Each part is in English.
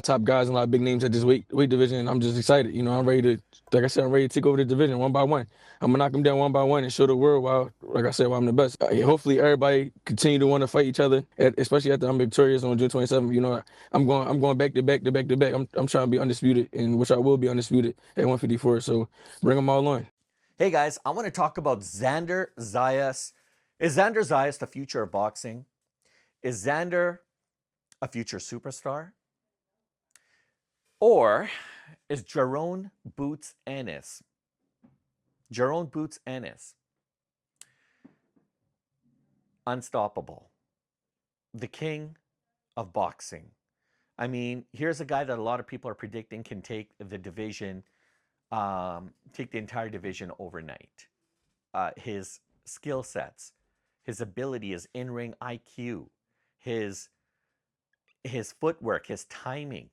top guys and a lot of big names at this weight division. And I'm just excited. I'm ready to, like I said, I'm ready to take over the division one by one. I'm gonna knock them down one by one and show the world why, like I said, why I'm the best. Hopefully, everybody continue to want to fight each other, especially after I'm victorious on June 27th. I'm going back to back to back to back. I'm trying to be undisputed, and which I will be undisputed at 154. So bring them all on. Hey guys, I want to talk about Xander Zayas. Is Xander Zayas the future of boxing? Is Xander a future superstar? Or is Jaron Boots Ennis, unstoppable, the king of boxing? I mean, here's a guy that a lot of people are predicting can take the division, take the entire division overnight. His skill sets, his ability, his in-ring IQ, his his footwork, his timing.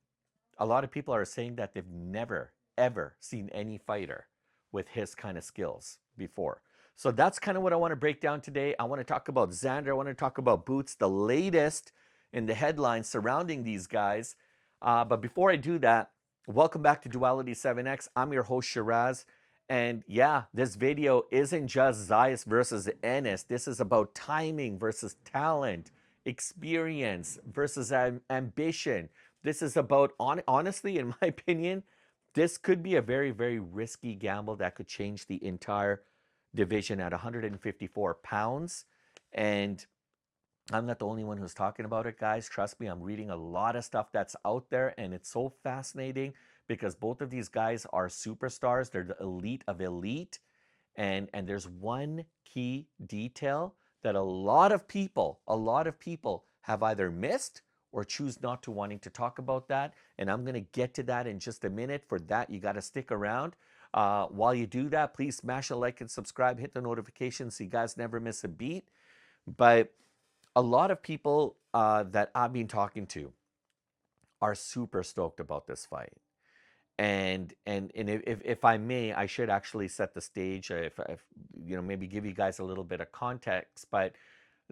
A lot of people are saying that they've never ever seen any fighter with his kind of skills before. So that's kind of what I want to break down today. I want to talk about Xander. I want to talk about Boots, the latest in the headlines surrounding these guys. But before I do that, welcome back to Duality 7X. I'm your host, Shiraz. And yeah, this video isn't just Zayas versus Ennis. This is about timing versus talent, experience versus ambition. This is about, honestly, in my opinion, this could be a very, very risky gamble that could change the entire division at 154 pounds. And I'm not the only one who's talking about it, guys. Trust me, I'm reading a lot of stuff that's out there, and it's so fascinating because both of these guys are superstars. They're the elite of elite. And there's one key detail that a lot of people have either missed or choose not to wanting to talk about that. And I'm going to get to that in just a minute. For that, you got to stick around. While you do that, please smash a like and subscribe, hit the notifications so you guys never miss a beat. But a lot of people that I've been talking to are super stoked about this fight. And if I may, I should actually set the stage. If maybe give you guys a little bit of context. But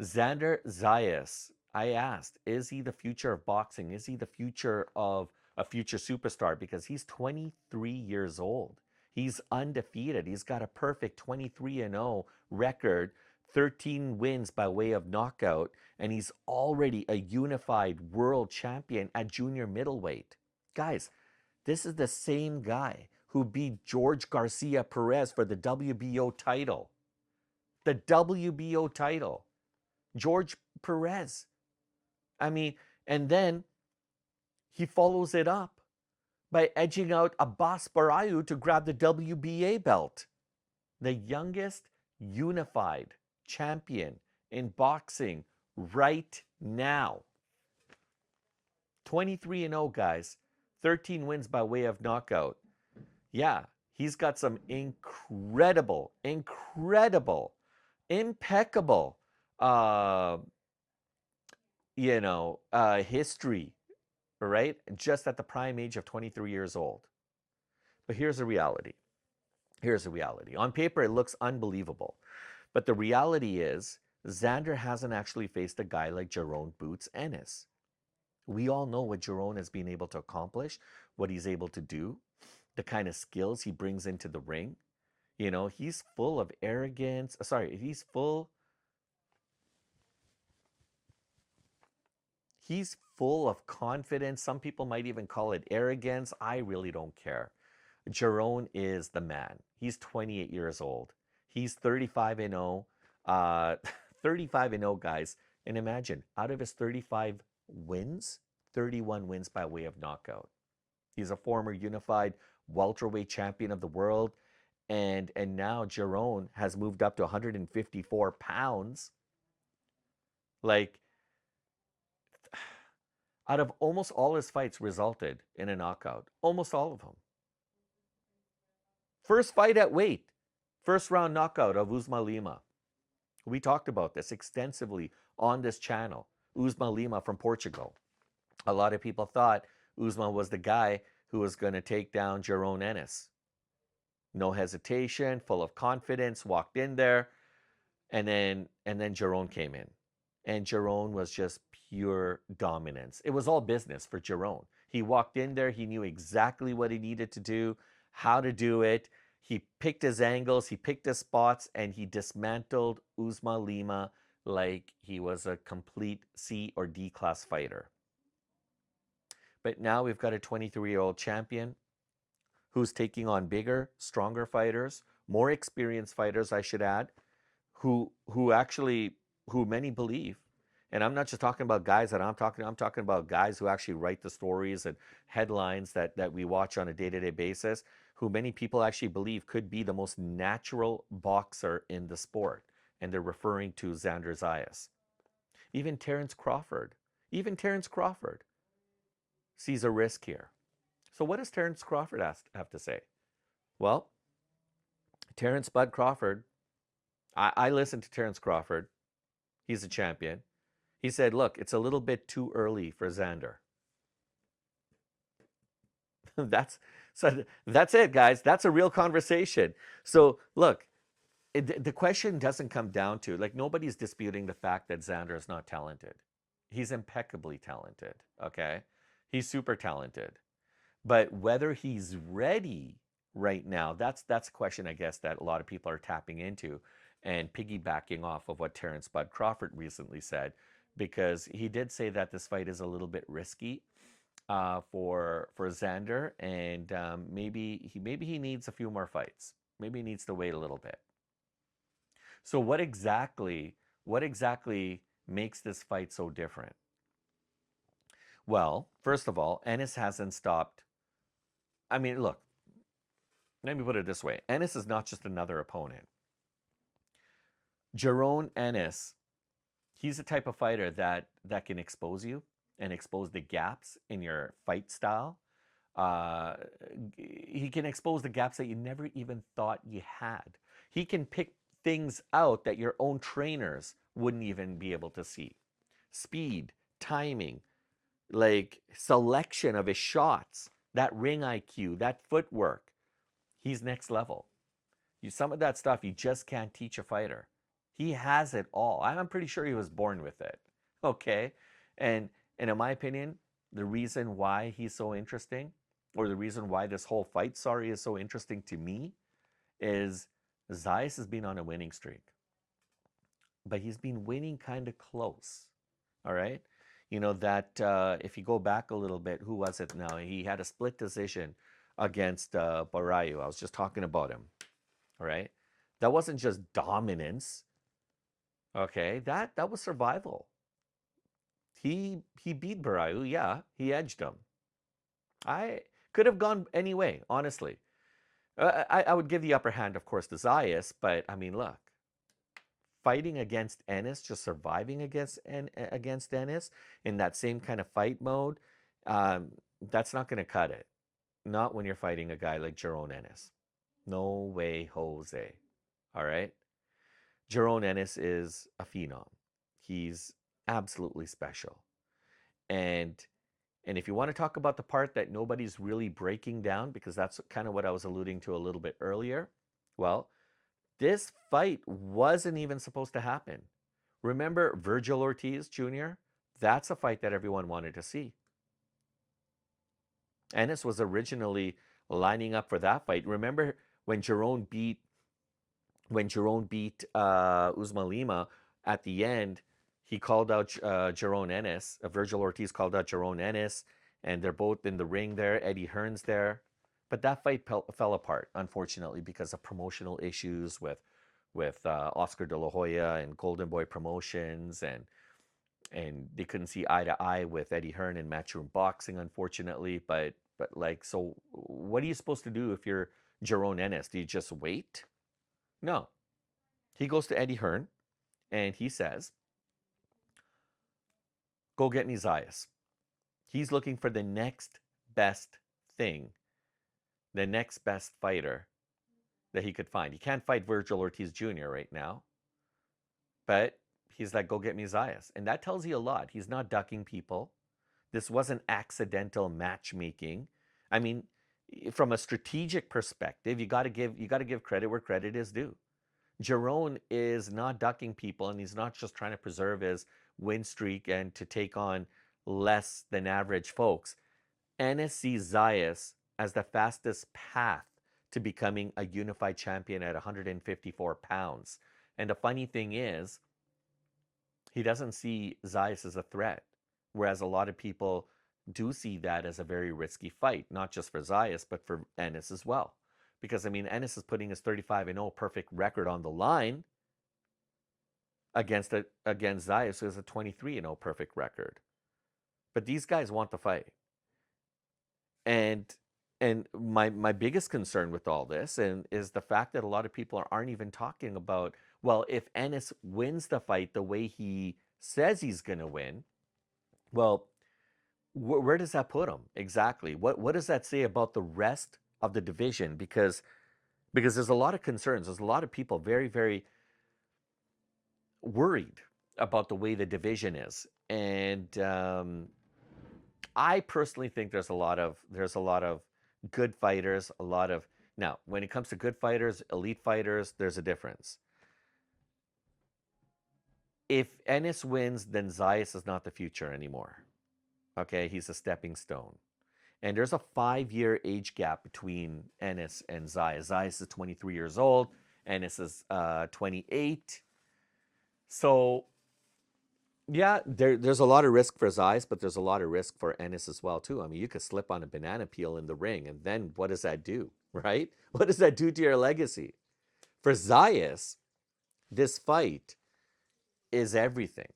Xander Zayas, I asked, is he the future of boxing? Is he the future of a future superstar? Because he's 23 years old. He's undefeated. He's got a perfect 23-0 record, 13 wins by way of knockout, and he's already a unified world champion at junior middleweight. Guys, this is the same guy who beat George Garcia Perez for the WBO title. The WBO title. George Perez. I mean, and then he follows it up by edging out Abbas Barayu to grab the WBA belt. The youngest unified champion in boxing right now. 23-0, guys. 13 wins by way of knockout. Yeah, he's got some incredible, impeccable, history, right? Just at the prime age of 23 years old. But here's the reality. On paper, it looks unbelievable. But the reality is, Xander hasn't actually faced a guy like Jaron Boots Ennis. We all know what Jaron has been able to accomplish, what he's able to do, the kind of skills he brings into the ring. He's full of arrogance. He's full of confidence. Some people might even call it arrogance. I really don't care. Jaron is the man. He's 28 years old. He's 35-0. 35-0, guys. And imagine, out of his 35 wins, 31 wins by way of knockout. He's a former unified welterweight champion of the world. And now Jaron has moved up to 154 pounds. Like, out of almost all his fights resulted in a knockout. Almost all of them. First fight at weight. First round knockout of Usman Lima. We talked about this extensively on this channel. Usman Lima from Portugal. A lot of people thought Usman was the guy who was going to take down Jaron Ennis. No hesitation, full of confidence, walked in there, and then Jaron came in. And Jaron was just pure dominance. It was all business for Jaron. He walked in there, he knew exactly what he needed to do, how to do it. He picked his angles, he picked his spots, and he dismantled Usman Lima like he was a complete C or D class fighter. But now we've got a 23-year-old champion who's taking on bigger, stronger fighters, more experienced fighters, I should add, who actually who many believe. And I'm not just talking about guys that I'm talking about guys who actually write the stories and headlines that we watch on a day-to-day basis, who many people actually believe could be the most natural boxer in the sport. And they're referring to Xander Zayas. Even Terence Crawford, even Terence Crawford sees a risk here. So what does Terence Crawford have to say? Well, Terence Bud Crawford, I listened to Terence Crawford. He's a champion. He said, look, it's a little bit too early for Xander. That's it, guys. That's a real conversation. So look, the question doesn't come down to, like, nobody's disputing the fact that Xander is not talented. He's impeccably talented, okay? He's super talented. But whether he's ready right now, that's a question, I guess, that a lot of people are tapping into and piggybacking off of what Terence Bud Crawford recently said, because he did say that this fight is a little bit risky for Xander, and maybe he needs a few more fights. Maybe he needs to wait a little bit. So what exactly makes this fight so different? Well, first of all, Ennis hasn't stopped. I mean, look, let me put it this way. Ennis is not just another opponent. Jaron Ennis, he's the type of fighter that can expose you and expose the gaps in your fight style. He can expose the gaps that you never even thought you had. He can pick things out that your own trainers wouldn't even be able to see. Speed, timing, like selection of his shots, that ring IQ, that footwork. He's next level. Some of that stuff you just can't teach a fighter. He has it all. I'm pretty sure he was born with it. Okay? And in my opinion, the reason why he's so interesting, or the reason why this whole fight, is so interesting to me, is Zayas has been on a winning streak. But he's been winning kind of close. All right? You know, that if you go back a little bit, who was it now? He had a split decision against Barayu. I was just talking about him. All right? That wasn't just dominance. Okay? That was survival. He beat Barayu, yeah. He edged him. I could have gone any way, honestly. I would give the upper hand, of course, to Zayas, but I mean, look. Fighting against Ennis, just surviving against Ennis in that same kind of fight mode, that's not going to cut it. Not when you're fighting a guy like Jaron Ennis. No way, Jose. All right? Jaron Ennis is a phenom. He's absolutely special. And if you want to talk about the part that nobody's really breaking down, because that's kind of what I was alluding to a little bit earlier, well, this fight wasn't even supposed to happen. Remember Vergil Ortiz Jr.? That's a fight that everyone wanted to see. Ennis was originally lining up for that fight. Remember when Jaron beat Usman Lima at the end? He called out Jaron Ennis. Vergil Ortiz called out Jaron Ennis, and they're both in the ring there. Eddie Hearn's there. But that fight fell apart, unfortunately, because of promotional issues with Oscar De La Hoya and Golden Boy Promotions, and they couldn't see eye to eye with Eddie Hearn and Matchroom Boxing, unfortunately. But like, so what are you supposed to do if you're Jaron Ennis? Do you just wait? No. He goes to Eddie Hearn, and he says, "Go get me Zayas." He's looking for the next best thing, the next best fighter that he could find. He can't fight Vergil Ortiz Jr. right now, but he's like, go get me Zayas. And that tells you a lot. He's not ducking people. This wasn't accidental matchmaking. I mean, from a strategic perspective, you got to give credit where credit is due. Jaron is not ducking people, and he's not just trying to preserve his win streak and to take on less than average folks. Ennis sees Zayas as the fastest path to becoming a unified champion at 154 pounds. And the funny thing is, he doesn't see Zayas as a threat, whereas a lot of people do see that as a very risky fight, not just for Zayas, but for Ennis as well. Because, I mean, Ennis is putting his 35-0 perfect record on the line against Zayas, who has a 23-0 perfect record. But these guys want the fight. And my biggest concern with all this is the fact that a lot of people aren't even talking about, well, if Ennis wins the fight the way he says he's going to win, well, where does that put him exactly? What does that say about the rest of the division? Because there's a lot of concerns. There's a lot of people very, very worried about the way the division is. And I personally think there's a lot of good fighters, a lot of now when it comes to good fighters, elite fighters, there's a difference. If Ennis wins, then Zayas is not the future anymore. Okay, he's a stepping stone. And there's a 5-year age gap between Ennis and Zayas. Zayas is 23 years old, Ennis is 28. So yeah, there's a lot of risk for Zayas, but there's a lot of risk for Ennis as well too. I mean, you could slip on a banana peel in the ring, and then what does that do, right? What does that do to your legacy? For Zayas, this fight is everything.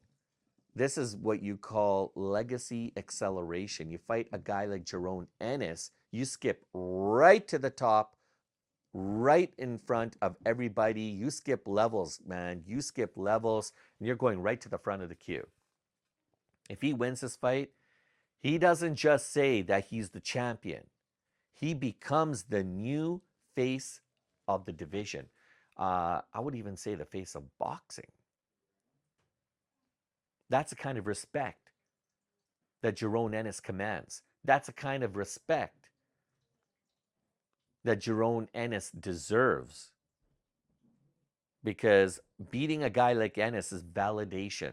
This is what you call legacy acceleration. You fight a guy like Jaron Ennis, you skip right to the top, right in front of everybody. You skip levels, man. You skip levels, and you're going right to the front of the queue. If he wins this fight, he doesn't just say that he's the champion. He becomes the new face of the division. I would even say the face of boxing. That's the kind of respect that Jaron Ennis commands. That's a kind of respect that Jaron Ennis deserves. Because beating a guy like Ennis is validation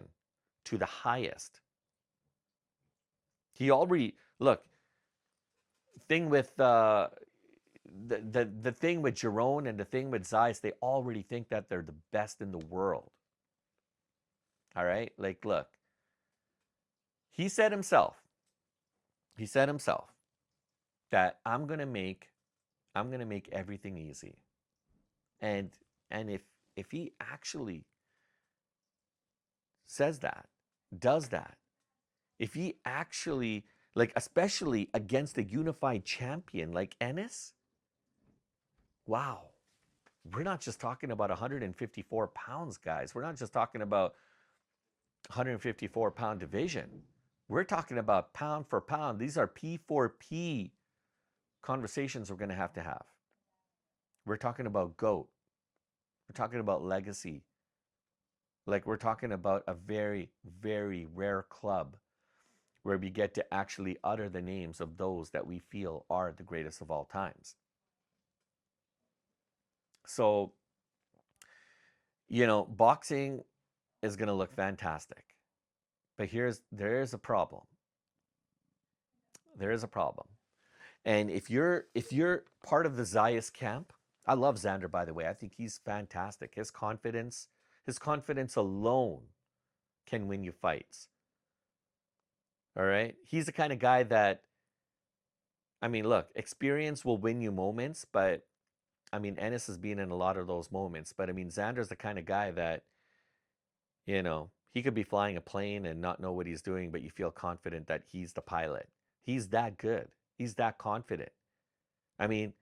to the highest. He already, look, thing with the thing with Jaron and the thing with Zayas, they already think that they're the best in the world. All right? Like, look, he said himself that I'm gonna make everything easy. And if he actually says that, does that, if he actually, like, especially against a unified champion like Ennis, wow, we're not just talking about 154 pounds, guys. We're not just talking about 154-pound division. We're talking about pound for pound. These are P4P conversations we're going to have. We're talking about GOAT. We're talking about legacy. Like, we're talking about a very, very rare club where we get to actually utter the names of those that we feel are the greatest of all times. So, boxing is going to look fantastic. But there is a problem. There is a problem. And if you're part of the Zayas camp, I love Xander, by the way. I think he's fantastic. His confidence alone can win you fights. All right? He's the kind of guy that, I mean, look, experience will win you moments, but I mean, Ennis has been in a lot of those moments. But I mean, Xander's the kind of guy that, he could be flying a plane and not know what he's doing, but you feel confident that he's the pilot. He's that good. He's that confident. I mean,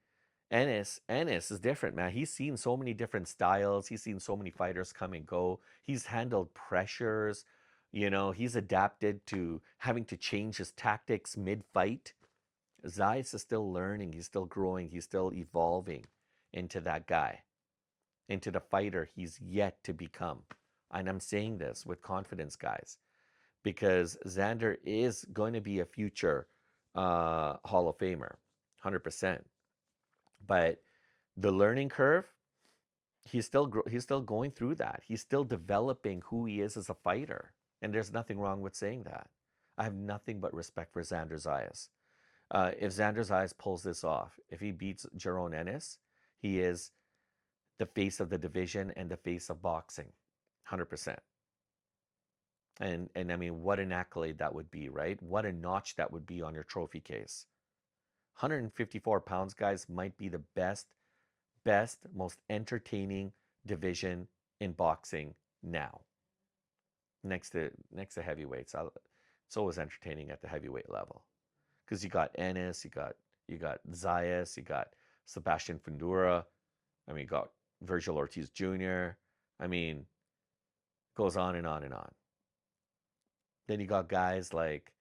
Ennis is different, man. He's seen so many different styles. He's seen so many fighters come and go. He's handled pressures. He's adapted to having to change his tactics mid-fight. Zayas is still learning. He's still growing. He's still evolving into that guy, into the fighter he's yet to become. And I'm saying this with confidence, guys, because Xander is going to be a future Hall of Famer, 100%. But the learning curve, he's still going through that. He's still developing who he is as a fighter, and there's nothing wrong with saying that. I have nothing but respect for Xander Zayas. If Xander Zayas pulls this off, if he beats Jaron Ennis, he is the face of the division and the face of boxing, 100%. And I mean, what an accolade that would be, right? What a notch that would be on your trophy case. 154 pounds, guys, might be the best, most entertaining division in boxing now. Next to heavyweights, it's always entertaining at the heavyweight level because you got Ennis, you got Zayas, you got Sebastian Fundura. I mean, you got Vergil Ortiz Jr. I mean, goes on and on and on. Then you got guys like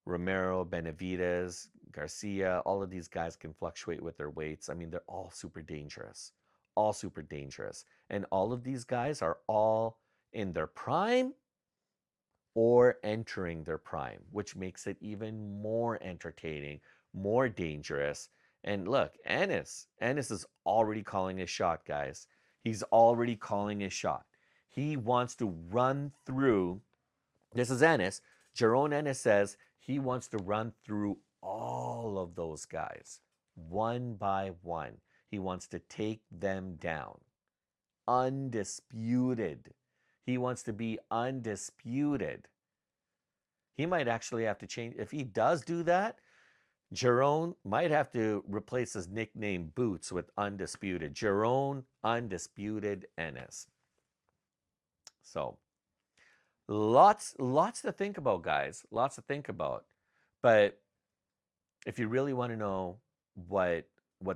Romero, Benavidez, Garcia. All of these guys can fluctuate with their weights. I mean, they're all super dangerous. All super dangerous. And all of these guys are all in their prime or entering their prime, which makes it even more entertaining, more dangerous. And look, Ennis is already calling his shot, guys. He's already calling his shot. He wants to run through. This is Ennis. Jaron Ennis says he wants to run through all of those guys one by one. He wants to take them down. Undisputed. He wants to be undisputed. He might actually have to change. If he does do that, Jaron might have to replace his nickname Boots with Undisputed. Jaron Undisputed Ennis. So, lots to think about, guys. Lots to think about. But if you really want to know what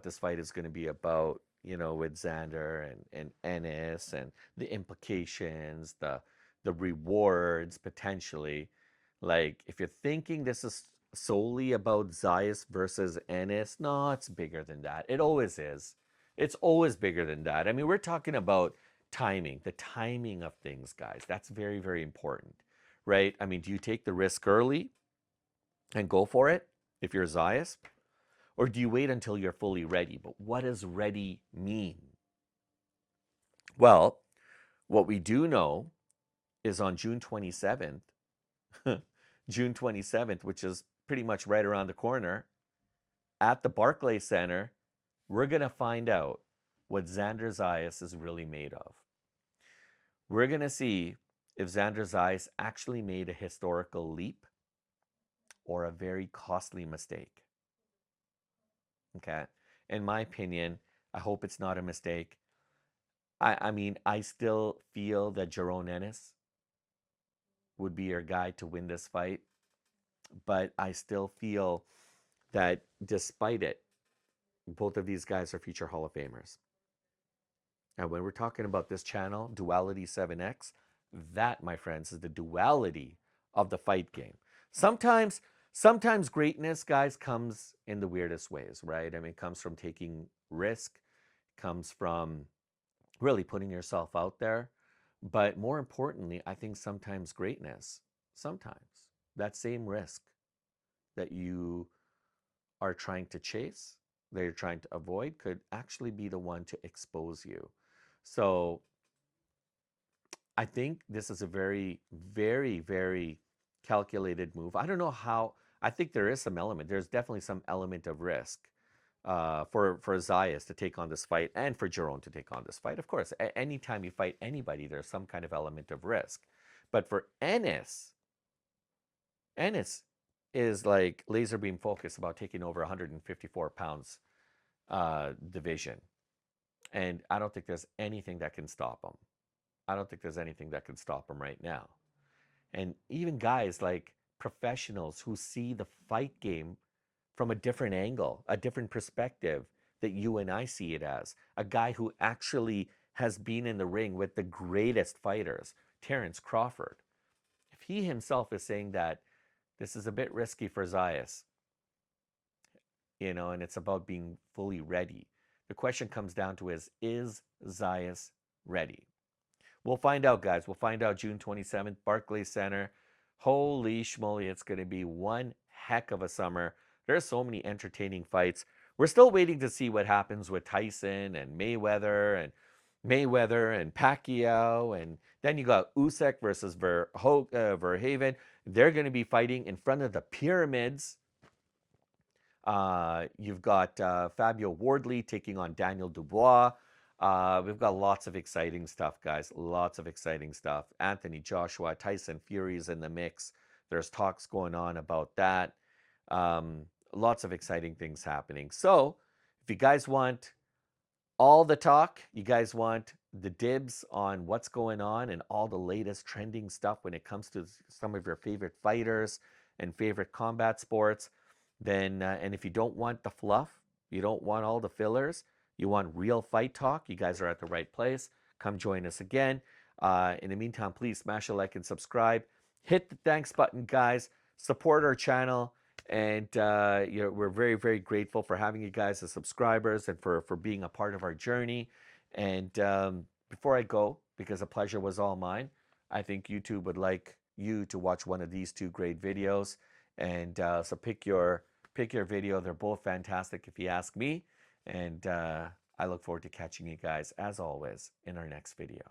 this fight is going to be about, with Xander and Ennis and the implications, the rewards potentially, like if you're thinking this is solely about Zayas versus Ennis, no, it's bigger than that. It always is. It's always bigger than that. I mean, we're talking about timing, the timing of things, guys. That's very, very important, right? I mean, do you take the risk early and go for it if you're Zayas? Or do you wait until you're fully ready? But what does ready mean? Well, what we do know is on June 27th, June 27th, which is pretty much right around the corner, at the Barclays Center, we're going to find out what Xander Zayas is really made of. We're going to see if Xander Zayas actually made a historical leap or a very costly mistake. Okay. In my opinion, I hope it's not a mistake. I mean, I still feel that Jaron Ennis would be your guy to win this fight. But I still feel that despite it, both of these guys are future Hall of Famers. And when we're talking about this channel, Duality 7X, that, my friends, is the duality of the fight game. Sometimes greatness, guys, comes in the weirdest ways, right? I mean, it comes from taking risk, comes from really putting yourself out there. But more importantly, I think sometimes greatness, sometimes that same risk that you are trying to chase, that you're trying to avoid, could actually be the one to expose you. So I think this is a very, very, very calculated move. I don't know how. I think there is some element. There's definitely some element of risk for Zayas to take on this fight and for Jaron to take on this fight. Of course, anytime you fight anybody, there's some kind of element of risk. But for Ennis is like laser beam focused about taking over 154 pounds division. And I don't think there's anything that can stop him. I don't think there's anything that can stop him right now. And even guys like professionals who see the fight game from a different angle, a different perspective that you and I see it as. A guy who actually has been in the ring with the greatest fighters, Terence Crawford. If he himself is saying that this is a bit risky for Zayas, and it's about being fully ready. The question comes down to is Zayas ready? We'll find out, guys. We'll find out June 27th, Barclays Center. Holy schmoly, it's going to be one heck of a summer. There's so many entertaining fights. We're still waiting to see what happens with Tyson and Mayweather and Pacquiao. And then you got Usyk versus Verhaven. They're going to be fighting in front of the pyramids You've got Fabio Wardley taking on Daniel Dubois. We've got lots of exciting stuff, guys. Lots of exciting stuff. Anthony Joshua, Tyson Fury's in the mix. There's talks going on about that. Lots of exciting things happening. So, if you guys want all the talk, you guys want the dibs on what's going on and all the latest trending stuff when it comes to some of your favorite fighters and favorite combat sports, then, and if you don't want the fluff, you don't want all the fillers, you want real fight talk, you guys are at the right place. Come join us again. In the meantime, please smash a like and subscribe. Hit the thanks button, guys. Support our channel. And we're very, very grateful for having you guys as subscribers and for being a part of our journey. And before I go, because the pleasure was all mine, I think YouTube would like you to watch one of these two great videos. And so pick your video. They're both fantastic if you ask me. And I look forward to catching you guys, as always, in our next video.